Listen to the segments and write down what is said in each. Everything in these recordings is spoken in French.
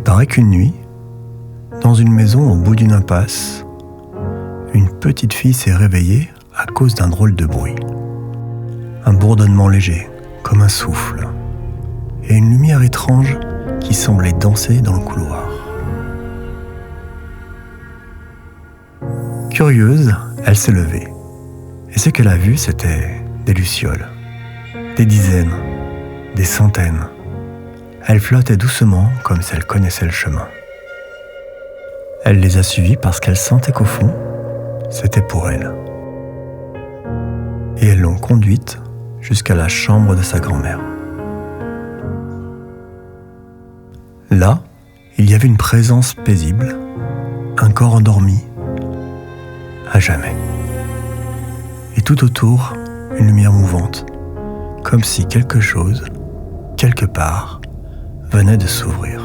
paraît qu'une nuit, dans une maison au bout d'une impasse, une petite fille s'est réveillée à cause d'un drôle de bruit. Un bourdonnement léger, comme un souffle, et une lumière étrange qui semblait danser dans le couloir. Curieuse, elle s'est levée, et ce qu'elle a vu, c'était des lucioles, des dizaines, des centaines. Elle flottait doucement comme si elle connaissait le chemin. Elle les a suivies parce qu'elle sentait qu'au fond, c'était pour elle. Et elles l'ont conduite jusqu'à la chambre de sa grand-mère. Là, il y avait une présence paisible, un corps endormi, à jamais. Et tout autour, une lumière mouvante, comme si quelque chose, quelque part, venait de s'ouvrir.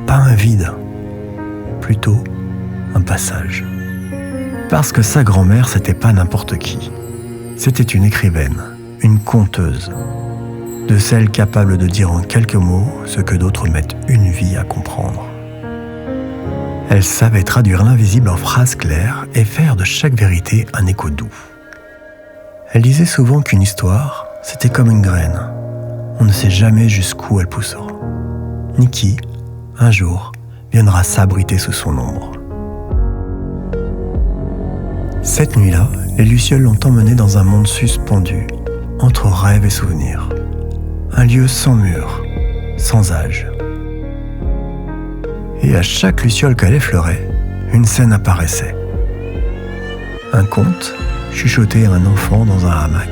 Pas un vide, plutôt un passage. Parce que sa grand-mère, c'était pas n'importe qui. C'était une écrivaine, une conteuse, de celles capables de dire en quelques mots ce que d'autres mettent une vie à comprendre. Elle savait traduire l'invisible en phrases claires et faire de chaque vérité un écho doux. Elle disait souvent qu'une histoire, c'était comme une graine. On ne sait jamais jusqu'où elle poussera, ni qui, un jour, viendra s'abriter sous son ombre. Cette nuit-là, les lucioles l'ont emmenée dans un monde suspendu, entre rêves et souvenirs. Un lieu sans mur, sans âge. Et à chaque luciole qu'elle effleurait, une scène apparaissait. Un conte chuchoté à un enfant dans un hamac.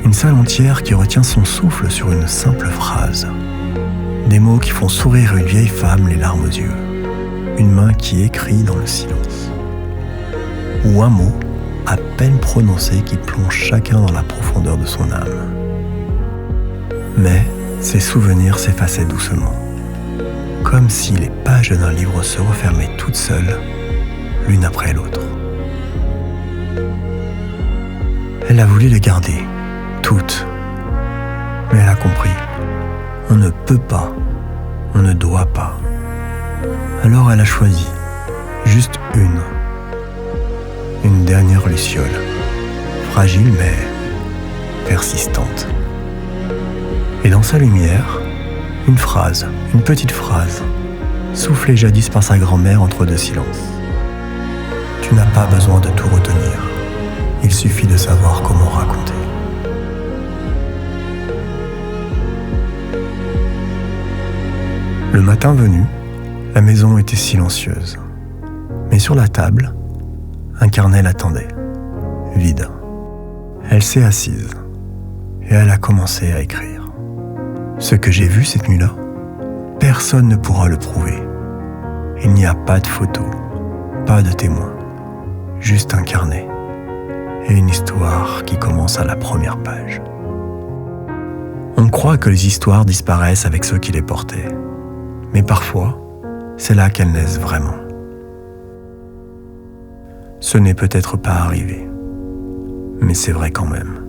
Une salle entière qui retient son souffle sur une simple phrase. Des mots qui font sourire une vieille femme les larmes aux yeux. Une main qui écrit dans le silence. Ou un mot à peine prononcé qui plonge chacun dans la profondeur de son âme. Mais ces souvenirs s'effaçaient doucement, comme si les pages d'un livre se refermaient toutes seules, l'une après l'autre. Elle a voulu les garder, toutes, mais elle a compris. On ne peut pas, on ne doit pas. Alors elle a choisi, juste une dernière luciole, fragile mais persistante. Et dans sa lumière, une phrase, une petite phrase, soufflée jadis par sa grand-mère entre deux silences. Tu n'as pas besoin de tout retenir, il suffit de savoir comment raconter. Le matin venu, la maison était silencieuse. Mais sur la table, un carnet l'attendait, vide. Elle s'est assise et elle a commencé à écrire. Ce que j'ai vu cette nuit-là, personne ne pourra le prouver. Il n'y a pas de photo, pas de témoin, juste un carnet et une histoire qui commence à la première page. On croit que les histoires disparaissent avec ceux qui les portaient. Mais parfois, c'est là qu'elles naissent vraiment. Ce n'est peut-être pas arrivé, mais c'est vrai quand même.